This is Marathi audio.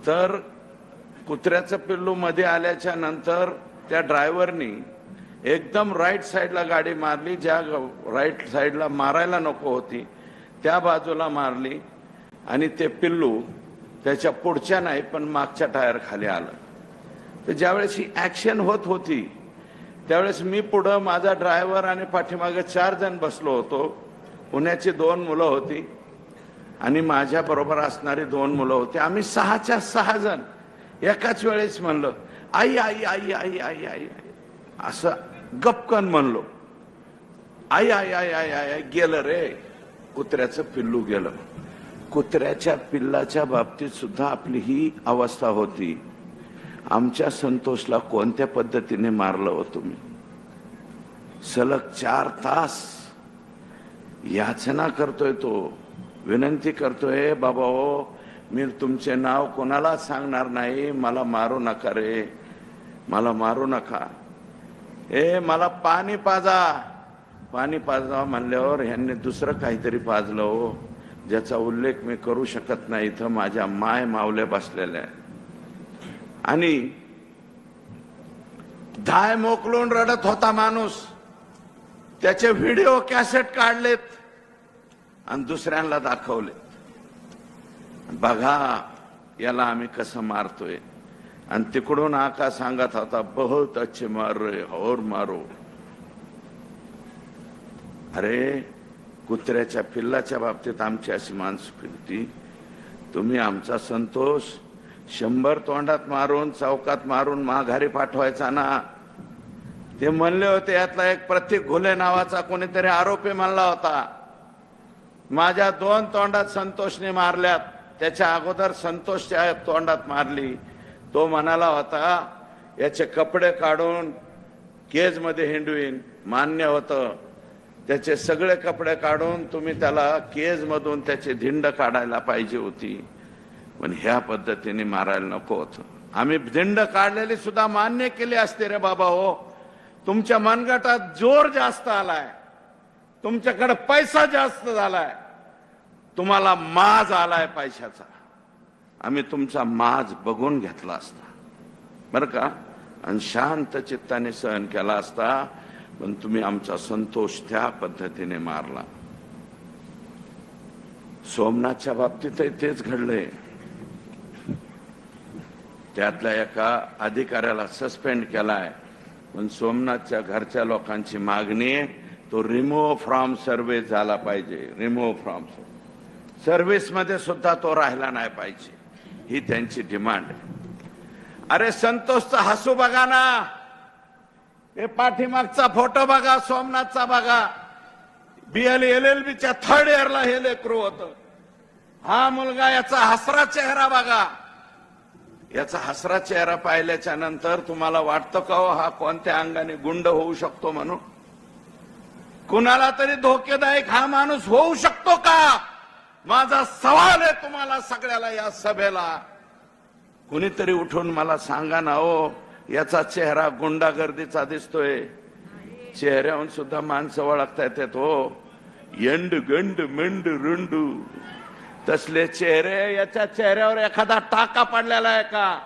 तर कुत्र्याचं पिल्लू मध्ये आल्याच्या नंतर त्या ड्रायव्हरनी एकदम राईट साईडला गाडी मारली, ज्या राईट साईडला मारायला नको होती त्या बाजूला मारली आणि ते पिल्लू त्याच्या पुढच्या नाही पण मागच्या टायर खाली आलं. तर ज्यावेळेस ही ऍक्शन होत होती त्यावेळेस मी पुढं, माझा ड्रायव्हर आणि पाठीमागे 4 जण बसलो होतो. पुण्याची 2 मुलं होती आणि माझ्या बरोबर असणारी 2 मुलं होती. आम्ही 6च्या 6 जण एकाच वेळेस म्हणलं आई आई आई आई आई आई, असं गपकन म्हणलो. आई आई आई आई आई, गेलं रे, कुत्र्याचं पिल्लू गेलं. कुत्र्याच्या पिल्लाच्या बाबतीत सुद्धा आपली ही अवस्था होती. आमच्या संतोषला कोणत्या पद्धतीने मारलं हो तुम्ही? सलग 4 तास याचना करतोय तो, विनंती करतोय, बाबा हो मी तुमचे नाव कोणाला सांगणार नाही, मला मारू नका रे, मला मारू नका. मला पाणी पाजा, पाणी पाजा म्हणल्यावर ह्यांनी दुसरं काहीतरी पाजलं हो, ज्याचा उल्लेख मी करू शकत नाही. इथं माझ्या माय मावल्या बसलेल्या आणि धाय मोकलून रडत होता माणूस. त्याचे व्हिडिओ कॅसेट काढलेत आणि दुसऱ्यांना दाखवलेत. बघा याला आम्ही कसं मारतोय. आणि तिकडून आका सांगत होता, बहुत अच्छे मार रहे और मारो. अरे कुत्र्याच्या पिल्लाच्या बाबतीत आमची अशी मानसिकता, तुम्ही आमचा संतोष 100 तोंडात मारून चौकात मारून माघारी पाठवायचा ना. ते म्हणले होते, यातला एक प्रतीक घुले नावाचा कोणीतरी आरोपी म्हणला होता, माझ्या 2 तोंडात संतोषने मारल्यात, त्याच्या अगोदर संतोषच्या तोंडात मारली. तो म्हणाला होता याचे कपडे काढून केज मध्ये हिंडवीन. मान्य होतं, त्याचे सगळे कपडे काढून तुम्ही त्याला केज मधून त्याची धिंड काढायला पाहिजे होती, पण ह्या पद्धतीने मारायला नको होतं. आम्ही धिंड काढलेली सुद्धा मान्य केली असते रे बाबा हो. तुमच्या मनगटात जोर जास्त आलाय, तुमच्याकडे पैसा जास्त झालाय, तुम्हाला माज आलाय पैशाचा. आम्ही तुमचा माज बघून घेतला असता बरं का, आणि शांत चित्ताने सहन केला असता. पण तुम्ही आमचा संतोष त्या पद्धतीने मारला. सोमनाथच्या बाबतीतही तेच घडलंय. त्यातल्या एका अधिकाऱ्याला सस्पेंड केलाय, पण सोमनाथच्या घरच्या लोकांची मागणी आहे तो रिमूव्ह फ्रॉम सर्व्हिस झाला पाहिजे. रिमूव्ह फ्रॉम सर्व्हिस मध्ये सुद्धा तो राहिला नाही पाहिजे, ही त्यांची डिमांड आहे. अरे संतोषचा हसू बघा ना, हे पाठीमागचा फोटो बघा, सोमनाथचा बघा. LLBच्या 3rd इयरला हे लेकरू होतं. हा मुलगा, याचा हसरा चेहरा बघा. याचा हसरा चेहरा पाहिल्याच्या नंतर तुम्हाला वाटतं का हो हा कोणत्या अंगाने गुंड होऊ शकतो म्हणून? कुणाला तरी धोकेदायक हा माणूस होऊ शकतो का? माझा सवाल आहे तुम्हाला सगळ्याला या सभेला. कुणीतरी उठून मला सांगा ना हो, याचा चेहरा गुंडागर्दीचा दिसतोय. चेहऱ्याहून सुद्धा माणसं ओळखता येतात हो. यंड गंड मेंड रुंडू तसले चेहरे. याच्या चेहऱ्यावर एखादा टाका पडलेला आहे का?